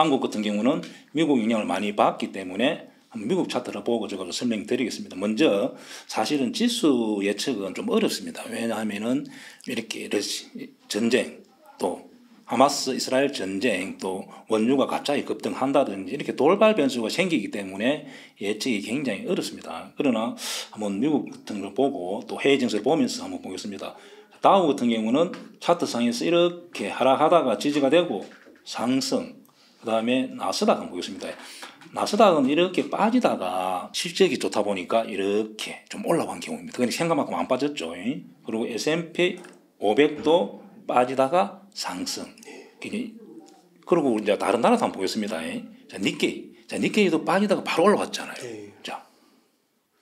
한국 같은 경우는 미국 영향을 많이 받기 때문에 미국 차트를 보고 제가 설명드리겠습니다. 먼저 사실은 지수 예측은 좀 어렵습니다. 왜냐하면은 이렇게 전쟁 또 하마스 이스라엘 전쟁 또 원유가 갑자기 급등한다든지 이렇게 돌발 변수가 생기기 때문에 예측이 굉장히 어렵습니다. 그러나 한번 미국 같은 걸 보고 또 해외 증시를 보면서 한번 보겠습니다. 다우 같은 경우는 차트상에서 이렇게 하락하다가 지지가 되고 상승, 그 다음에 나스닥 한번 보겠습니다. 나스닥은 이렇게 빠지다가 실적이 좋다 보니까 이렇게 좀 올라간 경우입니다. 그러니까 생각만큼 안 빠졌죠. 그리고 S&P 500도 빠지다가 상승. 그리고 이제 다른 나라도 한번 보겠습니다. 자, 니케이도 빠지다가 바로 올라갔잖아요. 자,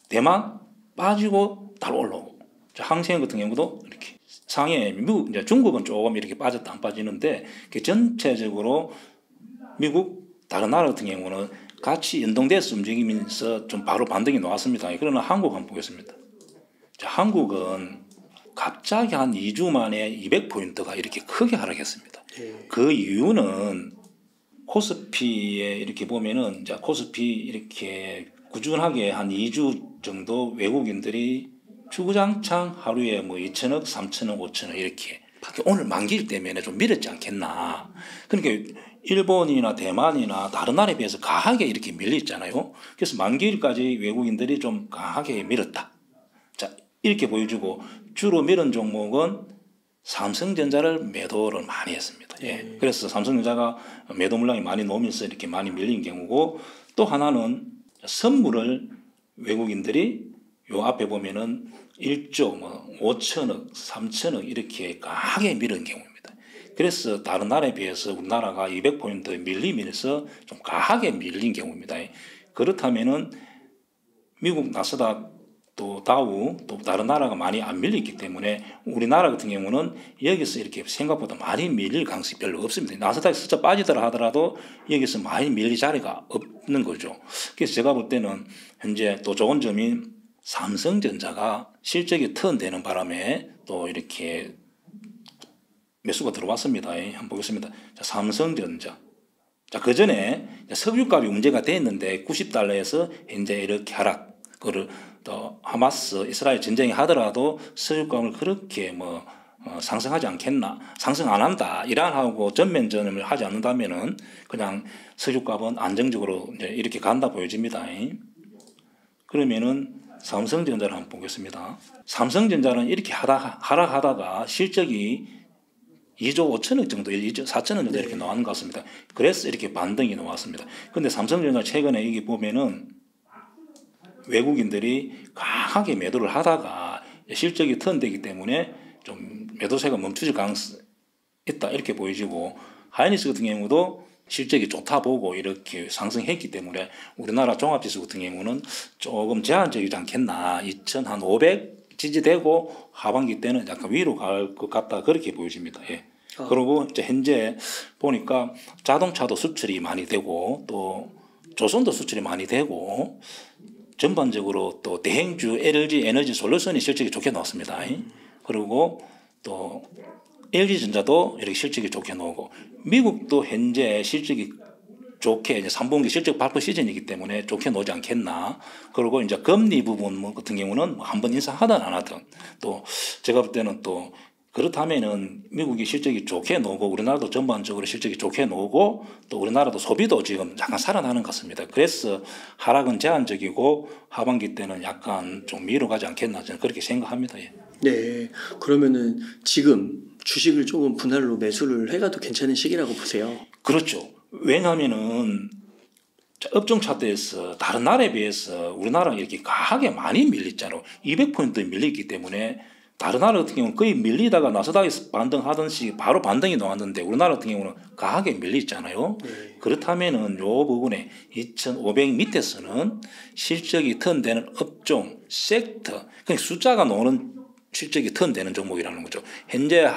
대만 빠지고 바로 올라오고. 자, 항생 같은 경우도 이렇게 상해 미국 이제 중국은 조금 이렇게 빠졌다 안 빠지는데 전체적으로 미국 다른 나라 같은 경우는 같이 연동돼서 움직이면서 좀 바로 반등이 나왔습니다. 그러나 한국 한번 보겠습니다. 자, 한국은 갑자기 한 2주 만에 200포인트가 이렇게 크게 하락했습니다. 그 이유는 코스피에 이렇게 보면은 자, 코스피 이렇게 꾸준하게 한 2주 정도 외국인들이 주구장창 하루에 뭐 2천억, 3천억, 5천억 이렇게 오늘 만기일 때문에 좀 밀었지 않겠나. 그러니까 일본이나 대만이나 다른 나라에 비해서 강하게 이렇게 밀렸잖아요. 그래서 만기일까지 외국인들이 좀 강하게 밀었다. 자, 이렇게 보여주고 주로 밀은 종목은 삼성전자를 매도를 많이 했습니다. 예. 그래서 삼성전자가 매도 물량이 많이 나오면서 이렇게 많이 밀린 경우고 또 하나는 선물을 외국인들이 요 앞에 보면은 1조, 뭐 5천억, 3천억 이렇게 강하게 밀은 경우입니다. 그래서 다른 나라에 비해서 우리나라가 200포인트 밀리면서 좀 강하게 밀린 경우입니다. 그렇다면은 미국 나스닥 또 다우 또 다른 나라가 많이 안 밀렸기 때문에 우리나라 같은 경우는 여기서 이렇게 생각보다 많이 밀릴 가능성이 별로 없습니다. 나스닥이 스쳐 빠지더라 하더라도 여기서 많이 밀릴 자리가 없는 거죠. 그래서 제가 볼 때는 현재 또 좋은 점이 삼성전자가 실적이 턴되는 바람에 또 이렇게 매수가 들어왔습니다. 한번 보겠습니다. 자, 삼성전자. 자, 그 전에 석유값이 문제가 됐는데 90달러에서 현재 이렇게 하락. 또 하마스 이스라엘 전쟁이 하더라도 석유값을 그렇게 상승하지 않겠나. 상승 안 한다. 이란하고 전면전을 하지 않는다면은 그냥 석유값은 안정적으로 이제 이렇게 간다 보여집니다. 그러면은 삼성전자를 한번 보겠습니다. 삼성전자는 이렇게 하락하다가 실적이 2조 5천억 정도, 2조 4천억 정도 이렇게 나오는 것 같습니다. 그래서 이렇게 반등이 나왔습니다. 그런데 삼성전자 최근에 여기 보면은 외국인들이 강하게 매도를 하다가 실적이 턴되기 때문에 좀 매도세가 멈추질 가능성이 있다 이렇게 보여지고 하이닉스 같은 경우도 실적이 좋다 보고 이렇게 상승했기 때문에 우리나라 종합지수 같은 경우는 조금 제한적이지 않겠나. 2,500 지지되고 하반기 때는 약간 위로 갈 것 같다 그렇게 보여집니다. 예. 그리고 이제 현재 보니까 자동차도 수출이 많이 되고 또 조선도 수출이 많이 되고 전반적으로 또 대행주 LG 에너지 솔루션이 실적이 좋게 나왔습니다. 그리고 또 LG전자도 이렇게 실적이 좋게 나오고 미국도 현재 실적이 좋게 이제 3분기 실적 발표 시즌이기 때문에 좋게 나오지 않겠나. 그리고 이제 금리 부분 같은 경우는 한번 인상하든 안 하든 또 제가 볼 때는 또 그렇다면은 미국이 실적이 좋게 나오고 우리나라도 전반적으로 실적이 좋게 나오고 또 우리나라도 소비도 지금 약간 살아나는 것 같습니다. 그래서 하락은 제한적이고 하반기 때는 약간 좀 미뤄 가지 않겠나 저는 그렇게 생각합니다. 예. 네, 그러면은 지금 주식을 조금 분할로 매수를 해가도 괜찮은 시기라고 보세요. 그렇죠. 왜냐하면은 업종 차트에서 다른 나라에 비해서 우리나라가 이렇게 강하게 많이 밀렸잖아요. 200포인트 밀렸기 때문에 다른 나라 같은 경우는 거의 밀리다가 나스닥에서 반등하듯이 바로 반등이 나왔는데 우리나라 같은 경우는 강하게 밀렸잖아요. 그렇다면은 요 부분에 2,500 밑에서는 실적이 턴되는 업종, 섹터, 그냥 숫자가 나오는 실적이 턴되는 종목이라는 거죠. 현재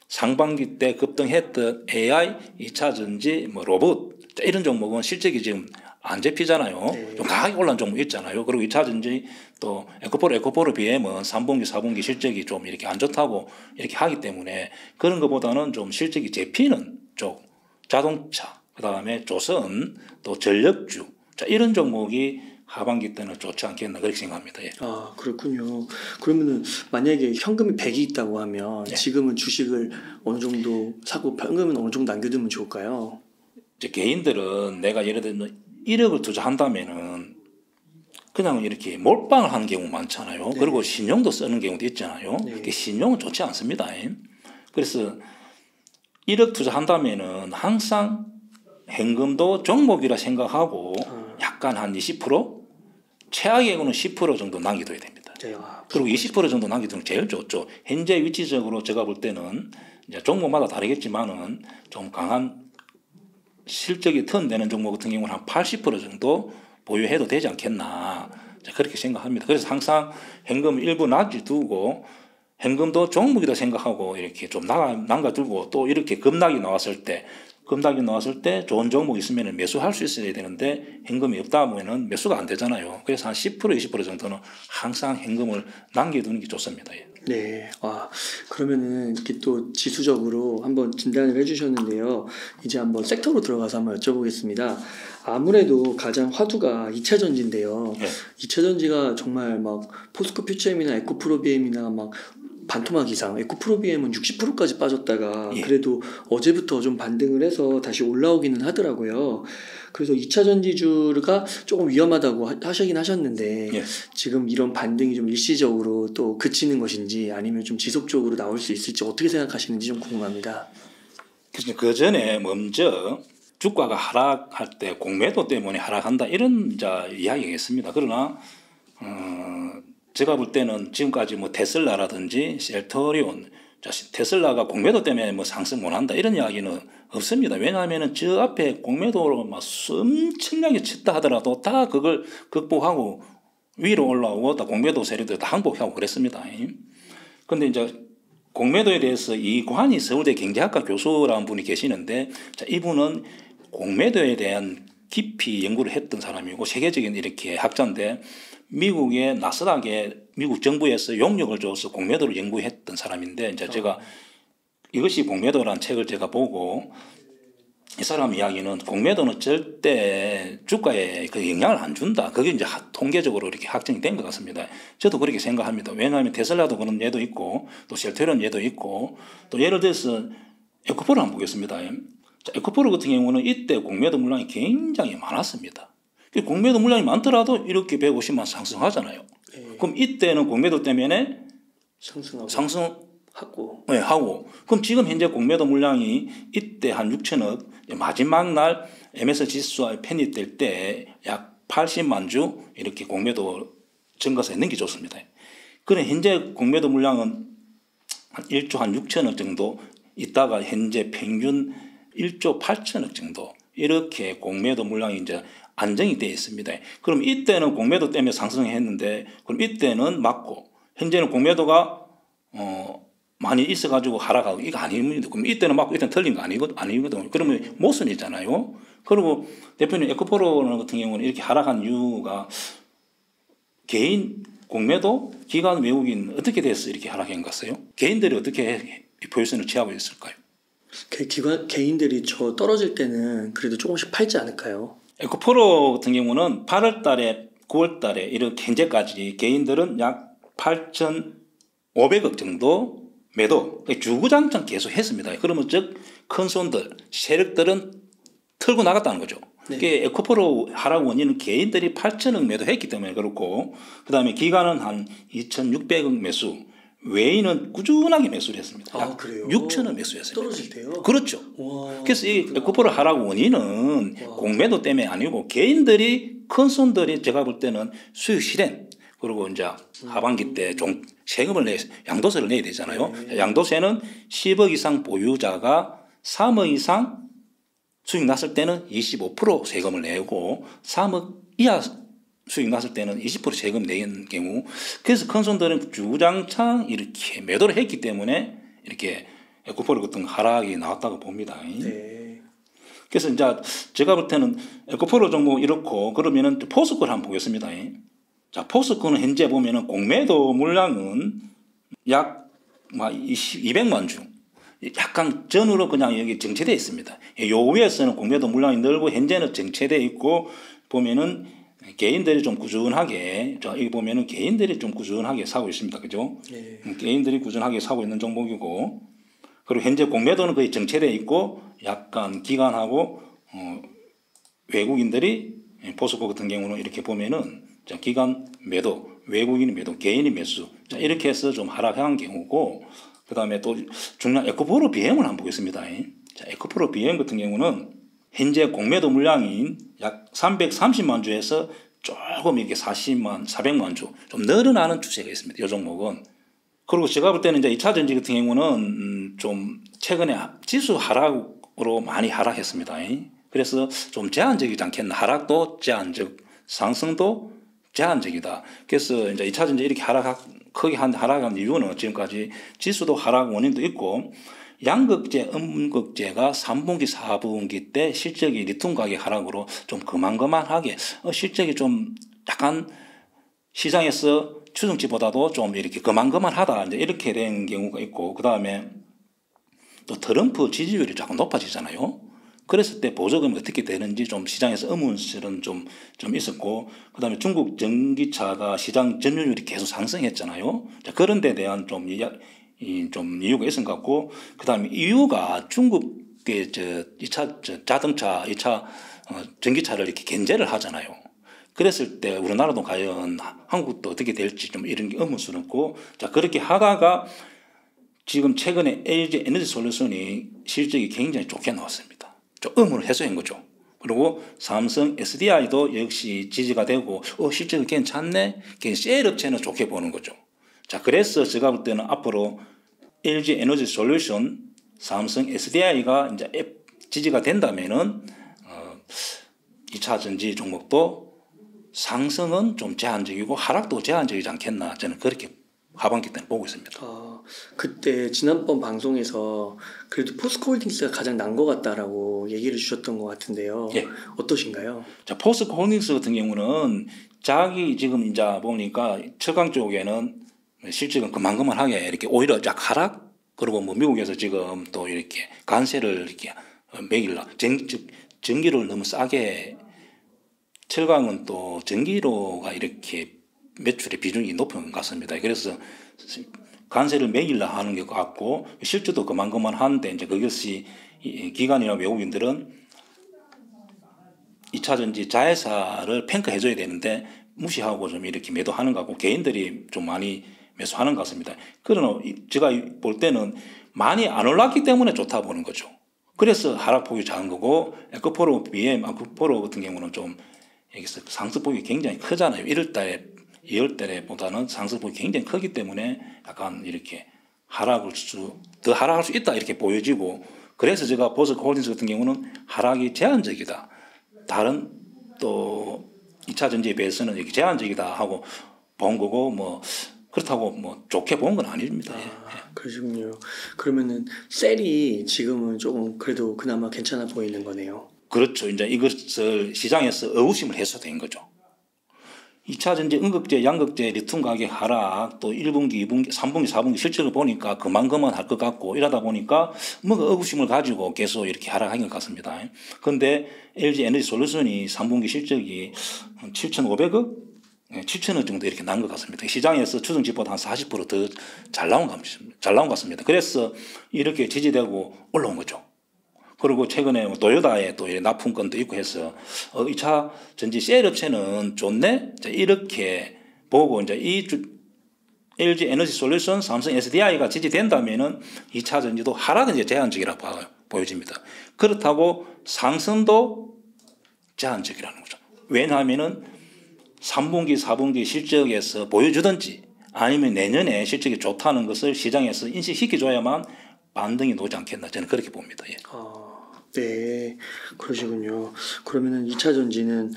상반기 때 급등했던 AI, 2차 전지, 로봇 이런 종목은 실적이 지금 안 잡히잖아요. 좀 강하게 올라온 종목 있잖아요. 그리고 2차 전지 또 에코포르 BM은 3분기, 4분기 실적이 좀 이렇게 안 좋다고 이렇게 하기 때문에 그런 것보다는 좀 실적이 잡히는 쪽 자동차, 그다음에 조선, 또 전력주, 자, 이런 종목이 하반기 때는 좋지 않겠나 그렇게 생각합니다. 예. 아, 그렇군요. 그러면은 만약에 현금이 100이 있다고 하면 네. 지금은 주식을 어느 정도 사고 현금은 어느 정도 남겨두면 좋을까요? 이제 개인들은 내가 예를 들면 1억을 투자한다면은 그냥 이렇게 몰빵을 하는 경우 많잖아요. 네. 그리고 신용도 쓰는 경우도 있잖아요. 네. 신용은 좋지 않습니다. 그래서 1억 투자한다면은 항상 현금도 종목이라 생각하고 약간 한 20%? 최악의 경우는 10% 정도 남겨둬야 됩니다. 네. 그리고 20% 정도 남겨두는 게 제일 좋죠. 현재 위치적으로 제가 볼 때는 이제 종목마다 다르겠지만은 좀 강한 실적이 턴되는 종목 같은 경우는 한 80% 정도 보유해도 되지 않겠나 그렇게 생각합니다. 그래서 항상 현금 일부 놔두고 현금도 종목이다 생각하고 이렇게 좀 남겨두고 또 이렇게 급락이 나왔을 때 좋은 종목 있으면 매수할 수 있어야 되는데 현금이 없다 보면은 매수가 안 되잖아요. 그래서 한 10% 20% 정도는 항상 현금을 남겨두는 게 좋습니다. 예. 네. 그러면은 이렇게 또 지수적으로 한번 진단을 해주셨는데요. 이제 한번 섹터로 들어가서 한번 여쭤보겠습니다. 아무래도 가장 화두가 2차 전지인데요. 예. 2차 전지가 정말 막 포스코 퓨처엠이나 에코프로비엠이나 막 반토막 이상, 에코프로비엠은 60%까지 빠졌다가 예. 그래도 어제부터 좀 반등을 해서 다시 올라오기는 하더라고요. 그래서 2차 전지주가 조금 위험하다고 하시긴 하셨는데 예. 지금 이런 반등이 좀 일시적으로 또 그치는 것인지 아니면 좀 지속적으로 나올 수 있을지 어떻게 생각하시는지 좀 궁금합니다. 그래서 그 전에 먼저 주가가 하락할 때 공매도 때문에 하락한다 이런 이야기겠습니다. 그러나 제가 볼 때는 지금까지 뭐 테슬라라든지 셀트리온, 테슬라가 공매도 때문에 뭐 상승 못한다 이런 이야기는 없습니다. 왜냐하면은 저 앞에 공매도로 막 엄청나게 쳤다 하더라도 다 그걸 극복하고 위로 올라오고 다 공매도 세력들 다 항복하고 그랬습니다. 그런데 이제 공매도에 대해서 이관희 서울대 경제학과 교수라는 분이 계시는데 이분은 공매도에 대한 깊이 연구를 했던 사람이고 세계적인 이렇게 학자인데 미국의 나스닥에 미국 정부에서 용역을 줘서 공매도를 연구했던 사람인데 이제 제가 이것이 공매도라는 책을 제가 보고 이 사람 이야기는 공매도는 절대 주가에 그 영향을 안 준다. 그게 이제 통계적으로 이렇게 확정이 된 것 같습니다. 저도 그렇게 생각합니다. 왜냐하면 테슬라도 그런 예도 있고 또 셀트리온 예도 있고 또 예를 들어서 에코프로 한번 보겠습니다. 에코프로 같은 경우는 이때 공매도 물량이 굉장히 많았습니다. 공매도 물량이 많더라도 이렇게 150만 상승하잖아요. 그럼 이때는 공매도 때문에 상승하고 그럼 지금 현재 공매도 물량이 이때 한 6천억 마지막 날 MS 지수와 편입될 때 약 80만 주 이렇게 공매도 증가세 있는 게 좋습니다. 그럼 현재 공매도 물량은 한 1조 한 6천억 정도 있다가 현재 평균 1조 8천억 정도 이렇게 공매도 물량이 이제 안정이 되어 있습니다. 그럼 이때는 공매도 때문에 상승했는데 그럼 이때는 맞고 현재는 공매도가 많이 있어가지고 하락하고 이거 아닙니다. 그럼 이때는 맞고 이때는 틀린 거 아니거든요. 그러면 모순이잖아요. 그리고 대표님 에코프로 같은 경우는 이렇게 하락한 이유가 개인 공매도 기관 외국인 어떻게 돼서 이렇게 하락한 것 같아요? 개인들이 어떻게 포지션을 취하고 있을까요? 개인들이 저 떨어질 때는 그래도 조금씩 팔지 않을까요? 에코프로 같은 경우는 8월 달에 9월 달에 이렇게 현재까지 개인들은 약 8,500억 정도 매도 주구장창 계속 했습니다. 그러면 즉 큰 손들 세력들은 털고 나갔다는 거죠. 네. 에코프로 하락 원인은 개인들이 8천억 매도했기 때문에 그렇고 그다음에 기관은 한 2,600억 매수 외인은 꾸준하게 매수를 했습니다. 그래요? 6천억 매수했습니다. 떨어질 때요? 그렇죠. 그래서 이 에코프로 하락 원인은 공매도 때문에 아니고 개인들이 큰 손들이 제가 볼 때는 수익 실현 그리고 이제 하반기 때 좀 세금을 양도세를 내야 되잖아요. 네. 양도세는 10억 이상 보유자가 3억 이상 수익 났을 때는 25% 세금을 내고 3억 이하 수익 났을 때는 20% 세금 내는 경우 그래서 큰 손들은 주장창 이렇게 매도를 했기 때문에 이렇게 에코프로 같은 하락이 나왔다고 봅니다. 네. 그래서 이제 제가 볼 때는 에코프로 종목 이렇고 그러면은 포스코를 한번 보겠습니다. 자, 포스코는 현재 보면은 공매도 물량은 약 200만 주 약간 전으로 그냥 여기 정체되어 있습니다. 요 위에서는 공매도 물량이 늘고 현재는 정체되어 있고 보면은 개인들이 좀 꾸준하게 여기 보면은 개인들이 좀 꾸준하게 사고 있습니다. 그죠? 네. 개인들이 꾸준하게 사고 있는 종목이고 그리고 현재 공매도는 거의 정체되어 있고 약간 기관하고 외국인들이 포스코 같은 경우는 이렇게 보면은 기관 매도, 외국인 매도, 개인이 매수 이렇게 해서 좀 하락한 경우고 그 다음에 또 중요한 에코프로 비행을 한번 보겠습니다. 자, 에코프로 비행 같은 경우는 현재 공매도 물량이 약 330만 주에서 조금 이렇게 40만, 400만 주 좀 늘어나는 추세가 있습니다. 이 종목은. 그리고 제가 볼 때는 이제 2차 전지 같은 경우는 좀 최근에 지수 하락으로 많이 하락했습니다. 그래서 좀 제한적이지 않겠나. 하락도 제한적, 상승도 제한적이다. 그래서 이제 2차 전지 이렇게 크게 하락한 이유는 지금까지 지수도 하락 원인도 있고 양극재, 음극재가 3분기, 4분기 때 실적이 리튬 가격 하락으로 좀 그만하게 실적이 좀 약간 시장에서 추정치보다도 좀 이렇게 그만하다 이제 이렇게 된 경우가 있고 그 다음에 또 트럼프 지지율이 자꾸 높아지잖아요. 그랬을 때 보조금이 어떻게 되는지 좀 시장에서 의문실은 좀 있었고 그 다음에 중국 전기차가 시장 점유율이 계속 상승했잖아요. 자, 그런 데 대한 좀 이유가 있은 것 같고 그 다음에 이유가 중국의 2차 자동차, 2차 전기차를 이렇게 견제를 하잖아요. 그랬을 때 우리나라도 과연 한국도 어떻게 될지 좀 이런 게 의문스럽고 자 그렇게 하다가 지금 최근에 LG 에너지 솔루션이 실적이 굉장히 좋게 나왔습니다. 좀 의문을 해소한 거죠. 그리고 삼성 SDI도 역시 지지가 되고 실적이 괜찮네. 셀 업체는 좋게 보는 거죠. 자 그래서 제가 볼 때는 앞으로 LG 에너지 솔루션, 삼성 SDI가 이제 지지가 된다면은 2차 전지 종목도 상승은 좀 제한적이고 하락도 제한적이지 않겠나 저는 그렇게 하반기 때는 보고 있습니다. 그때 지난번 방송에서 그래도 포스코홀딩스가 가장 난 것 같다라고 얘기를 주셨던 것 같은데요. 예. 어떠신가요? 자 포스코홀딩스 같은 경우는 자기 지금 이제 보니까 철강 쪽에는 실적은 그만하게 이렇게 오히려 약 하락 그리고 뭐 미국에서 지금 또 이렇게 관세를 이렇게 매길라 전기를 너무 싸게 철강은 또 전기료가 이렇게 매출의 비중이 높은 것 같습니다. 그래서 관세를 매길라 하는 것 같고 실제도 그만한데 이제 그것이 기관이나 외국인들은 2차 전지 자회사를 평가해줘야 되는데 무시하고 좀 이렇게 매도하는 것 같고 개인들이 좀 많이 매수하는 것 같습니다. 그러나 제가 볼 때는 많이 안 올랐기 때문에 좋다 보는 거죠. 그래서 하락폭이 작은 거고 에코프로 BM, 에코프로 같은 경우는 좀 여기서 상승폭이 굉장히 크잖아요. 1월달에 2월달에보다는 상승폭이 굉장히 크기 때문에 약간 이렇게 더 하락할 수 있다 이렇게 보여지고 그래서 제가 포스코홀딩스 같은 경우는 하락이 제한적이다. 다른 또 2차 전지에 비해서는 이렇게 제한적이다 하고 본 거고 뭐 그렇다고 뭐 좋게 본 건 아닙니다. 그러시군요. 그러면은 셀이 지금은 조금 그래도 그나마 괜찮아 보이는 거네요. 그렇죠. 이제 이것을 시장에서 의구심을 해소된 거죠. 2차 전지 음극재, 양극재, 리튬 가격 하락, 또 1분기, 2분기, 3분기, 4분기 실적을 보니까 그만할 것 같고 이러다 보니까 뭔가 의구심을 가지고 계속 이렇게 하락한 것 같습니다. 그런데 LG 에너지 솔루션이 3분기 실적이 7,500억? 7천억 정도 이렇게 난 것 같습니다. 시장에서 추정치보다 한 40% 더 잘 나온 것 같습니다. 그래서 이렇게 지지되고 올라온 거죠. 그리고 최근에 도요다에 또 납품건도 있고 해서 2차 전지 셀 업체는 좋네? 이렇게 보고 이제 LG 에너지 솔루션, 삼성 SDI가 지지된다면은 2차 전지도 하락은 이제 제한적이라고 보여집니다. 그렇다고 상승도 제한적이라는 거죠. 왜냐하면은 3분기, 4분기 실적에서 보여주든지 아니면 내년에 실적이 좋다는 것을 시장에서 인식시켜줘야만 반등이 나오지 않겠나 저는 그렇게 봅니다. 예. 네, 그러시군요. 그러면은 2차 전지는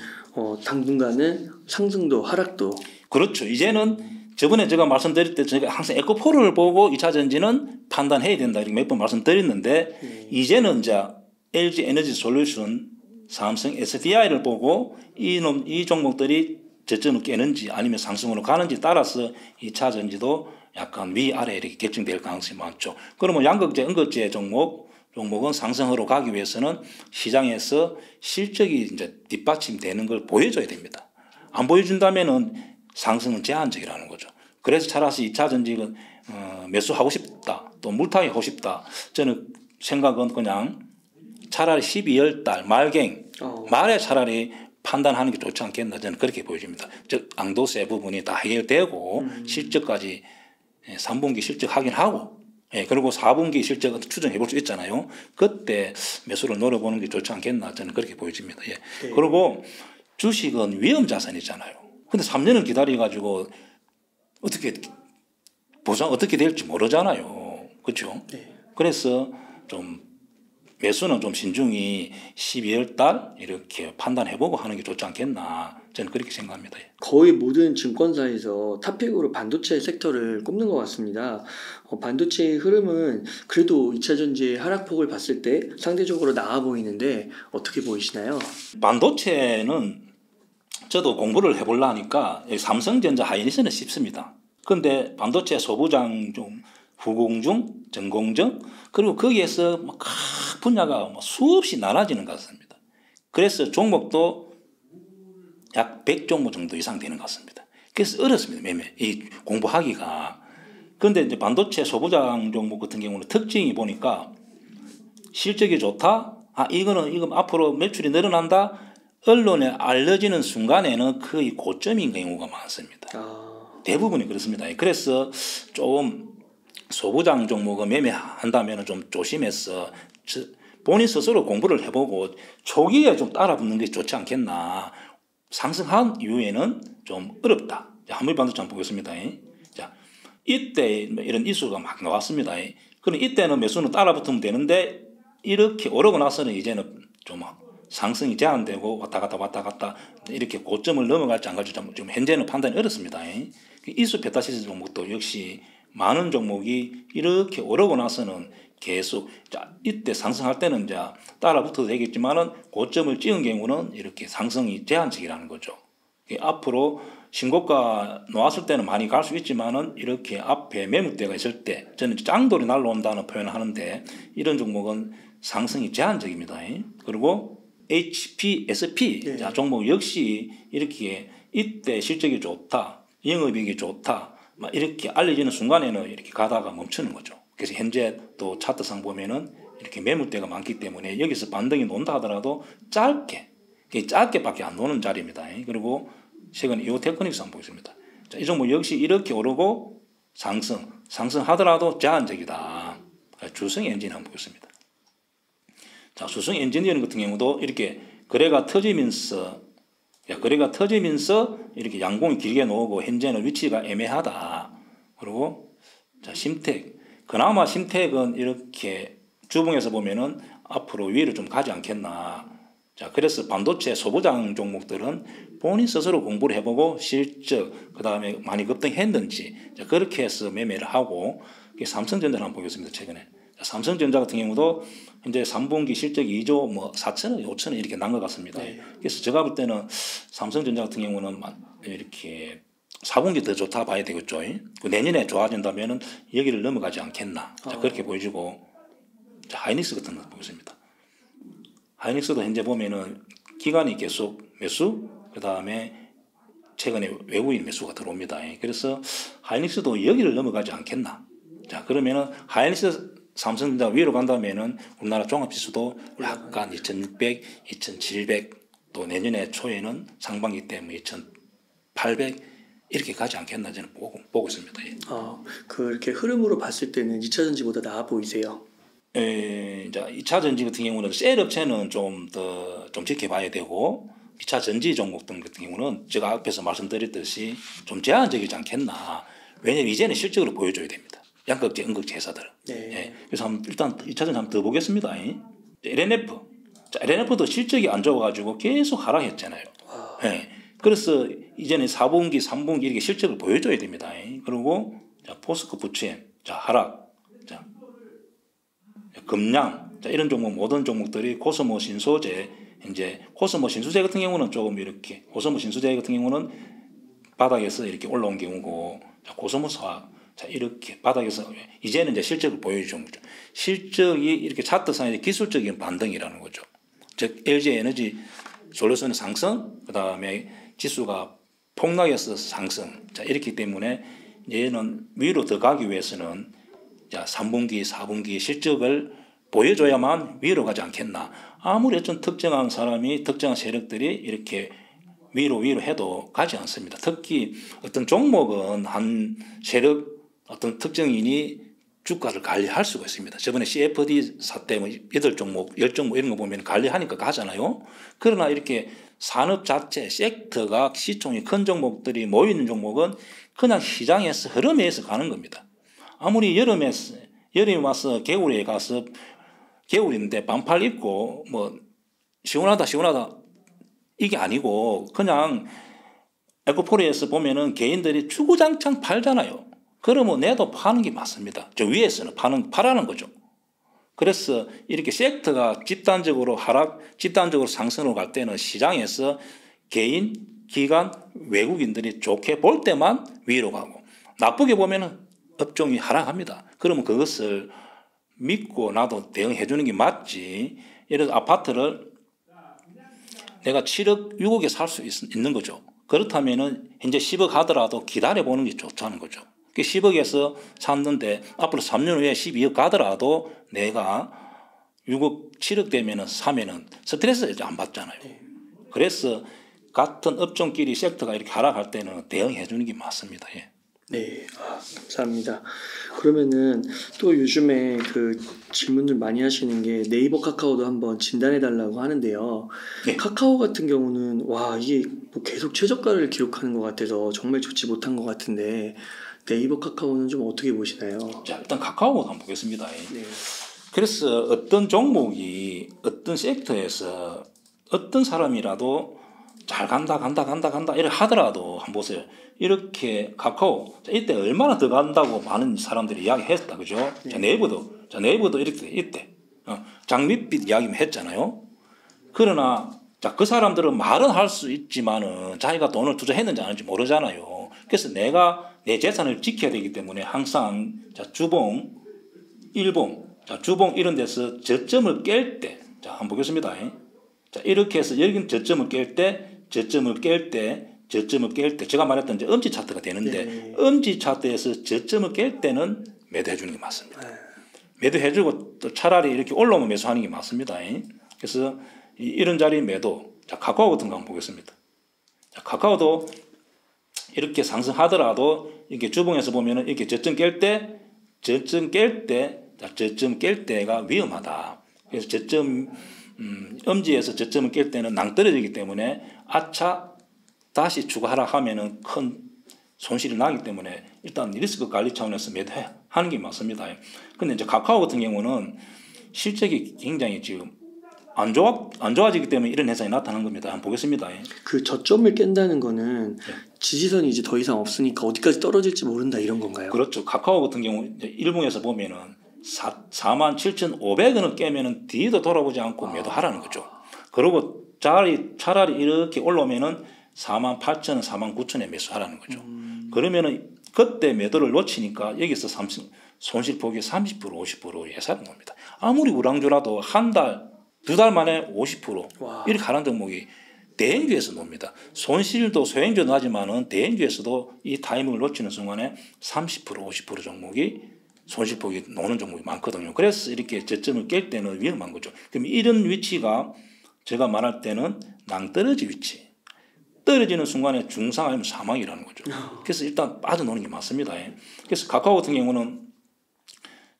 당분간은 상승도 하락도 그렇죠. 이제는 저번에 제가 말씀드릴 때 제가 항상 에코프로를 보고 2차 전지는 판단해야 된다 이렇게 몇 번 말씀드렸는데 이제는 이제 LG 에너지 솔루션, 삼성 SDI를 보고 이 종목들이 저점을 깨는지 아니면 상승으로 가는지 따라서 2차 전지도 약간 위아래 이렇게 결정될 가능성이 많죠. 그러면 양극재, 음극재 종목은 상승으로 가기 위해서는 시장에서 실적이 이제 뒷받침되는 걸 보여줘야 됩니다. 안 보여준다면은 상승은 제한적이라는 거죠. 그래서 차라리 2차 전지는 매수하고 싶다, 또 물타기 하고 싶다. 저는 생각은 그냥 차라리 12월 달 말에 차라리 판단하는 게 좋지 않겠나 저는 그렇게 보여집니다. 즉 앙도세 부분이 다 해결되고 실적까지 3분기 실적 확인하고 그리고 4분기 실적 추정해 볼 수 있잖아요. 그때 매수를 노려보는 게 좋지 않겠나 저는 그렇게 보여집니다. 예. 네. 그리고 주식은 위험 자산이잖아요. 근데 3년을 기다려가지고 어떻게 될지 모르잖아요. 그렇죠? 네. 그래서 좀 매수는 좀 신중히 12월 달 이렇게 판단해보고 하는 게 좋지 않겠나 저는 그렇게 생각합니다. 거의 모든 증권사에서 탑픽으로 반도체 섹터를 꼽는 것 같습니다. 반도체의 흐름은 그래도 2차 전지의 하락폭을 봤을 때 상대적으로 나아 보이는데 어떻게 보이시나요? 반도체는 저도 공부를 해보려니까 삼성전자 하이닉스는 쉽습니다. 그런데 반도체 소부장 중 후공중, 전공정 그리고 거기에서 각 분야가 수없이 나눠지는 것 같습니다. 그래서 종목도 약 100종목 정도 이상 되는 것 같습니다. 그래서 어렵습니다. 매매 이 공부하기가. 그런데 이제 반도체 소부장 종목 같은 경우는 특징이 보니까 실적이 좋다. 이건 앞으로 매출이 늘어난다. 언론에 알려지는 순간에는 거의 고점인 경우가 많습니다. 대부분이 그렇습니다. 그래서 좀 소부장 종목을 매매한다면 좀 조심해서 본인 스스로 공부를 해보고 초기에 좀 따라붙는 게 좋지 않겠나. 상승한 이후에는 좀 어렵다. 한물반도체 한번 보겠습니다. 자, 이때 이런 이슈가 막 나왔습니다. 그럼 이때는 매수는 따라붙으면 되는데 이렇게 오르고 나서는 이제는 좀 상승이 제한되고 왔다 갔다 이렇게 고점을 넘어갈지 안 갈지 지금 현재는 판단이 어렵습니다. 이수 페타시스 종목도 역시 많은 종목이 이렇게 오르고 나서는 계속 이때 상승할 때는 이제 따라 붙어도 되겠지만은 고점을 찍은 경우는 이렇게 상승이 제한적이라는 거죠. 앞으로 신고가 놓았을 때는 많이 갈 수 있지만은 이렇게 앞에 매물대가 있을 때 저는 짱돌이 날라온다는 표현을 하는데 이런 종목은 상승이 제한적입니다. 그리고 HPSP 종목 역시 이렇게 이때 실적이 좋다, 영업이익이 좋다, 이렇게 알려지는 순간에는 이렇게 가다가 멈추는 거죠. 그래서 현재 또 차트상 이렇게 매물대가 많기 때문에 여기서 반등이 논다 하더라도 짧게밖에 안 노는 자리입니다. 그리고 최근 이오테크닉스 한번 보겠습니다. 이 종목 역시 이렇게 오르고 상승하더라도 제한적이다. 주성 엔진 한번 보겠습니다. 자, 주성 엔지니어링 같은 경우도 이렇게 거래가 터지면서 이렇게 양봉이 길게 나오고 현재는 위치가 애매하다. 그리고 자, 심택. 그나마 심택은 이렇게 주봉에서 보면은 앞으로 위로 좀 가지 않겠나. 자, 그래서 반도체 소부장 종목들은 본인 스스로 공부를 해보고 실적, 그 다음에 많이 급등했는지, 자, 그렇게 해서 매매를 하고, 삼성전자를 한번 보겠습니다, 최근에. 자, 삼성전자 같은 경우도 현재 3분기 실적이 2조 4천원, 5천원 이렇게 난 것 같습니다. 네. 그래서 제가 볼 때는 삼성전자 같은 경우는 이렇게 4분기 더 좋다 봐야 되겠죠. 내년에 좋아진다면은 여기를 넘어가지 않겠나. 자, 그렇게 보여주고, 자, 하이닉스 같은 거 보겠습니다. 하이닉스도 현재 보면은 기관이 계속 매수, 그 다음에 최근에 외국인 매수가 들어옵니다. 그래서 하이닉스도 여기를 넘어가지 않겠나. 자, 그러면은 하이닉스 삼성전자 위로 간다면은 우리나라 종합지수도 약간 2600, 2700, 또 내년에 초에는 상반기 때문에 2800 이렇게 가지 않겠나 저는 보고 있습니다. 그렇게 흐름으로 봤을 때는 2차 전지보다 나아 보이세요? 이제 2차 전지 같은 경우는 셀 업체는 좀 지켜봐야 되고 2차 전지 종목들 같은 경우는 제가 앞에서 말씀드렸듯이 좀 제한적이지 않겠나. 왜냐면 이제는 실적으로 보여줘야 됩니다. 양극재, 음극재 회사들. 네. 그래서 일단 2차 전지 한번 더 보겠습니다. LNF. 자, LNF도 실적이 안 좋아가지고 계속 하락했잖아요. 네. 그래서 이제는 4분기, 3분기 이렇게 실적을 보여줘야 됩니다. 그리고 자, 포스코 부채, 자, 하락, 자, 금량, 자, 이런 종목 모든 종목들이 코스모 신소재, 이제 코스모 신소재 같은 경우는 조금 이렇게 코스모 신소재 같은 경우는 바닥에서 이렇게 올라온 경우고, 자, 코스모스화 자 이렇게 바닥에서 이제는 이제 실적을 보여주는 거죠. 실적이 이렇게 차트상의 기술적인 반등이라는 거죠. 즉 LG 에너지 솔루션의 상승, 그 다음에 지수가 폭락해서 상승. 자 이렇기 때문에 얘는 위로 더 가기 위해서는 자 3분기, 4분기 실적을 보여줘야만 위로 가지 않겠나. 아무리 좀 특정한 사람이 특정한 세력들이 이렇게 위로 해도 가지 않습니다. 특히 어떤 종목은 한 세력 어떤 특정인이 주가를 관리할 수가 있습니다. 저번에 CFD 사태 8종목, 10종목 이런 거 보면 관리하니까 가잖아요. 그러나 이렇게 산업 자체, 섹터가 시총이 큰 종목들이 모이는 종목은 그냥 시장에서 흐름에 의해서 가는 겁니다. 아무리 여름에 와서 겨울에 가서 겨울인데 반팔 입고 뭐 시원하다 이게 아니고 그냥 에코포리에서 보면은 개인들이 주구장창 팔잖아요. 그러면 내도 파는 게 맞습니다. 저 위에서는 파라는 거죠. 그래서 이렇게 섹터가 집단적으로 집단적으로 상승으로 갈 때는 시장에서 개인, 기관, 외국인들이 좋게 볼 때만 위로 가고 나쁘게 보면은 업종이 하락합니다. 그러면 그것을 믿고 나도 대응해 주는 게 맞지. 예를 들어 아파트를 내가 7억, 6억에 살 수 있는 거죠. 그렇다면은 현재 10억 하더라도 기다려 보는 게 좋다는 거죠. 10억에서 샀는데 앞으로 3년 후에 12억 가더라도 내가 6억, 7억 되면은 사면은 스트레스 안 받잖아요. 그래서 같은 업종끼리 섹터가 이렇게 하락할 때는 대응해 주는 게 맞습니다. 예. 네, 감사합니다. 그러면은 또 요즘에 그 질문들 많이 하시는 게 네이버 카카오도 한번 진단해 달라고 하는데요. 네. 카카오 같은 경우는 와 이게 뭐 계속 최저가를 기록하는 것 같아서 정말 좋지 못한 것 같은데 네이버 카카오는 좀 어떻게 보시나요? 자, 일단 카카오부터 한번 보겠습니다. 네. 그래서 어떤 종목이 어떤 섹터에서 어떤 사람이라도 잘 간다 이렇게 하더라도 한번 보세요. 이렇게 카카오 이때 얼마나 더 간다고 많은 사람들이 이야기했다, 그죠? 네. 자, 네이버도 이렇게 이때 장밋빛 이야기만 했잖아요. 그러나 자, 그 사람들은 말은 할 수 있지만은 자기가 돈을 투자했는지 안 했는지 모르잖아요. 그래서 내가 내 재산을 지켜야 되기 때문에 항상 자, 주봉, 일봉, 자, 주봉 이런 데서 저점을 깰 때, 자, 한번 보겠습니다. 자, 이렇게 해서 여기는 저점을 깰 때, 제가 말했던 이제 엄지 차트가 되는데, 네. 엄지 차트에서 저점을 깰 때는 매도해 주는 게 맞습니다. 매도해 주고 또 차라리 이렇게 올라오면 매수하는 게 맞습니다. 그래서 이런 자리 매도. 자, 카카오 같은 거 한번 보겠습니다. 자, 카카오도 이렇게 상승하더라도 이렇게 주봉에서 보면은 이렇게 저점 깰 때가 위험하다. 그래서 저점 엄지에서 저점을 깰 때는 낭떨어지기 때문에 아차 다시 주가 하락하면은 큰 손실이 나기 때문에 일단 리스크 관리 차원에서 매도하는 게 맞습니다. 근데 이제 카카오 같은 경우는 실적이 굉장히 지금 안 좋아지기 때문에 이런 현상이 나타난 겁니다. 한번 보겠습니다. 그 저점을 깬다는 거는 지지선이 이제 더 이상 없으니까 어디까지 떨어질지 모른다 이런 건가요? 그렇죠. 카카오 같은 경우 일봉에서 보면은 47,500원을 깨면은 뒤도 돌아보지 않고 매도하라는 거죠. 그리고 차라리 이렇게 올라오면은 48,000원, 49,000원에 매수하라는 거죠. 그러면은 그때 매도를 놓치니까 여기서 손실폭이 30%, 50% 예상하는 겁니다. 아무리 우량주라도 한 달, 두 달 만에 50% 이렇게 하는 종목이 대행주에서 놉니다. 손실도 소행주도 나지만은 대행주에서도 이 타이밍을 놓치는 순간에 30%, 50% 종목이 손실폭이 노는 종목이 많거든요. 그래서 이렇게 저점을 깰 때는 위험한 거죠. 그럼 이런 위치가 제가 말할 때는 낭떠러지 위치. 떨어지는 순간에 중상 아니면 사망이라는 거죠. 그래서 일단 빠져노는 게 맞습니다. 그래서 카카오 같은 경우는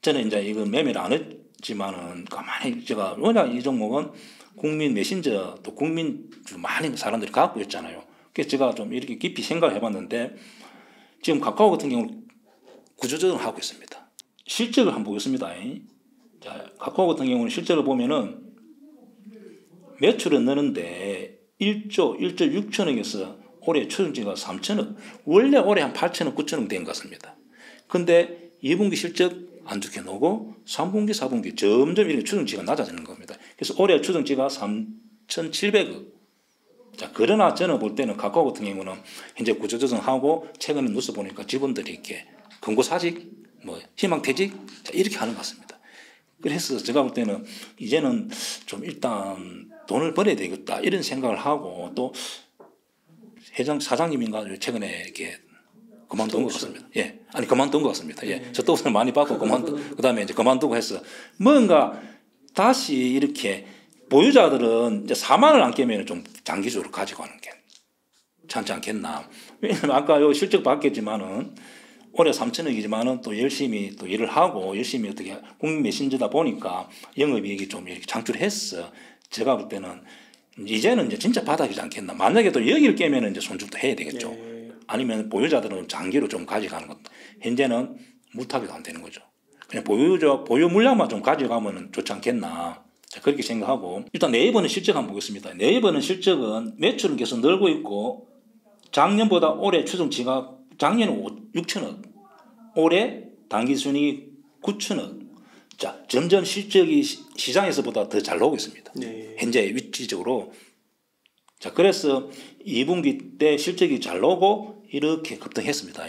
저는 이제 이거 매매를 안 했지만은 가만히 제가 워낙 이 종목은 국민 메신저 또 국민주 많은 사람들이 갖고 있잖아요. 그래서 제가 좀 이렇게 깊이 생각을 해봤는데 지금 카카오 같은 경우는 구조조정을 하고 있습니다. 실적을 한번 보겠습니다. 자, 카카오 같은 경우는 실적을 보면은 매출은 느는데 1조 6천억에서 올해 추정치가 3천억. 원래 올해 한 8천억, 9천억 된 것 같습니다. 근데 2분기 실적 안 좋게 나오고 3분기, 4분기 점점 이렇게 추정치가 낮아지는 겁니다. 그래서 올해 추정치가 3,700억. 자, 그러나 저는 볼 때는 카카오 같은 경우는 현재 구조조정하고 최근에 뉴스 보니까 직원들이 이렇게 권고사직, 뭐 희망퇴직 이렇게 하는 것 같습니다. 그래서 제가 볼 때는 이제는 좀 일단 돈을 벌어야 되겠다 이런 생각을 하고 또 사장님인가 최근에 이렇게 그만둔 것 같습니다. 예, 아니 그만둔 것 같습니다. 예, 저 돈을 많이 받고 그다음에 이제 그만두고 해서 뭔가 다시 이렇게 보유자들은 이제 4만 원 안 깨면 좀 장기적으로 가지고 가는 게 괜찮지 않겠나. 왜냐면 아까 요 실적 봤겠지만은 올해 3천억이지만은 또 열심히 또 일을 하고 열심히 어떻게 국민 메신저다 보니까 영업이익이 좀 이렇게 창출했어. 제가 볼 때는 이제는 이제 진짜 바닥이지 않겠나. 만약에 또 여기를 깨면은 이제 손절도 해야 되겠죠. 네. 아니면 보유자들은 장기로 좀 가져가는 것. 현재는 물타기도 안 되는 거죠. 그냥 보유 물량만 좀 가져가면은 좋지 않겠나. 자, 그렇게 생각하고 일단 네이버는 실적 한번 보겠습니다. 네이버는 실적은 매출은 계속 늘고 있고 작년보다 올해 추정치가 작년은 6천억, 올해 당기순이익 9천억. 자, 점점 실적이 시장에서보다 더 잘 나오고 있습니다. 네. 현재 위치적으로. 자, 그래서 2분기 때 실적이 잘 나오고 이렇게 급등했습니다.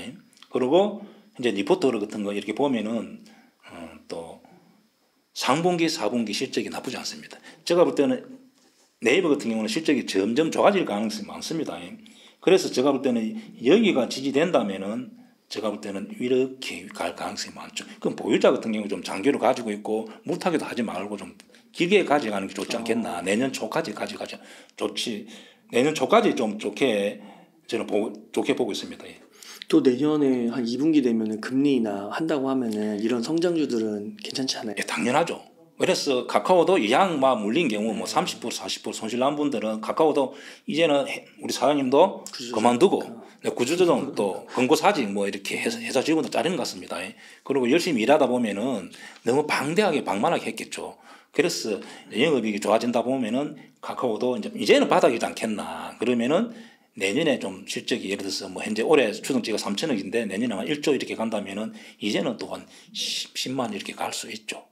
그리고 이제 리포트 같은 거 이렇게 보면은 또 상분기, 4분기 실적이 나쁘지 않습니다. 제가 볼 때는 네이버 같은 경우는 실적이 점점 좋아질 가능성이 많습니다. 그래서 제가 볼 때는 여기가 지지된다면은 제가 볼 때는 이렇게 갈 가능성이 많죠. 그럼 보유자 같은 경우 좀 장기로 가지고 있고 물타기도 하지 말고 좀 길게 가져가는 게 좋지 않겠나. 내년 초까지 가져가자. 좋지. 내년 초까지 좀 좋게 저는 좋게 보고 있습니다. 또 내년에 한 2분기 되면은 금리 인하 한다고 하면은 이런 성장주들은 괜찮지 않아요? 예, 당연하죠. 그래서 카카오도 이양 막 물린 경우 뭐 30% 40% 손실 난 분들은 카카오도 이제는 우리 사장님도 그만두고 구조조정 또 권고사직 뭐 이렇게 해서 회사 직원도 자르는 것 같습니다. 그리고 열심히 일하다 보면은 너무 방대하게 방만하게 했겠죠. 그래서 영업이익이 좋아진다 보면은 카카오도 이제는 바닥이지 않겠나. 그러면은 내년에 좀 실적이 예를 들어서 뭐 현재 올해 추정치가 3천억인데 내년에 한 1조 이렇게 간다면은 이제는 또 한 10만 이렇게 갈 수 있죠.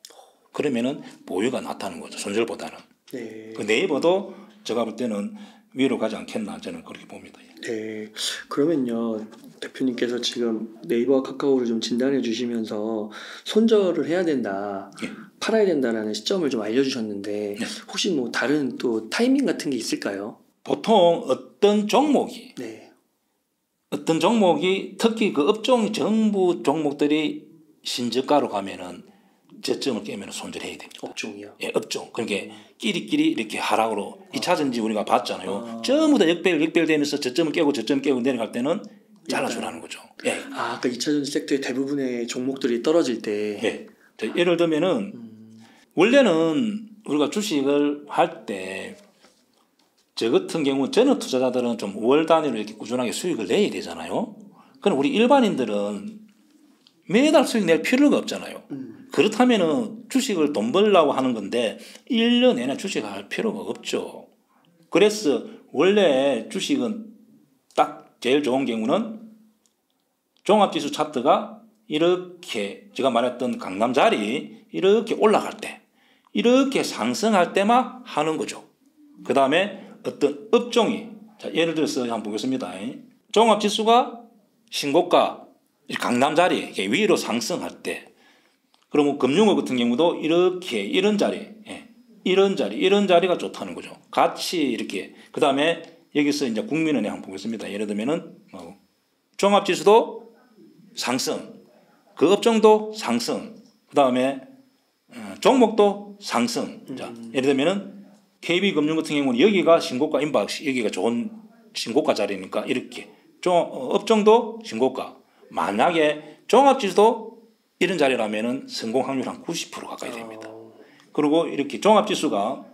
그러면은 보유가 낫다는 거죠. 손절보다는. 네. 그 네이버도 제가 볼 때는 위로 가지 않겠나 저는 그렇게 봅니다. 네. 그러면요. 대표님께서 지금 네이버와 카카오를 좀 진단해 주시면서 손절을 해야 된다. 예. 팔아야 된다라는 시점을 좀 알려주셨는데 혹시 뭐 다른 또 타이밍 같은 게 있을까요? 보통 어떤 종목이 네. 특히 그 업종 정부 종목들이 신저가로 가면은 저점을 깨면 손절해야 됩니다. 업종이요? 예, 업종. 그러니까 끼리끼리 이렇게 하락으로 2차전지 우리가 봤잖아요. 전부 다 역별되면서 저점을 깨고 내려갈 때는 잘라주라는 거죠. 예. 아, 아까 2차전지 섹터의 대부분의 종목들이 떨어질 때. 예. 예를 들면은 원래는 우리가 주식을 할 때 저 같은 경우 전업 투자자들은 좀 월 단위로 이렇게 꾸준하게 수익을 내야 되잖아요. 그럼 우리 일반인들은 매달 수익 낼 필요가 없잖아요. 그렇다면은 주식을 돈 벌려고 하는 건데 1년 내내 주식을 할 필요가 없죠. 그래서 원래 주식은 딱 제일 좋은 경우는 종합지수 차트가 이렇게 제가 말했던 강남자리 이렇게 올라갈 때 이렇게 상승할 때만 하는 거죠. 그 다음에 어떤 업종이 자, 예를 들어서 한번 보겠습니다. 종합지수가 신고가 강남자리 위로 상승할 때 그러면 금융업 같은 경우도 이렇게 이런 자리가 좋다는 거죠. 같이 이렇게 그 다음에 여기서 이제 국민은행 한번 보겠습니다. 예를 들면은 종합지수도 상승, 그 업종도 상승, 그 다음에 종목도 상승. 자, 예를 들면은 KB금융 같은 경우는 여기가 신고가 임박, 여기가 좋은 신고가 자리니까 이렇게 업종도 신고가. 만약에 종합지수도 이런 자리라면은 성공 확률 한 90% 가까이 됩니다. 그리고 이렇게 종합지수가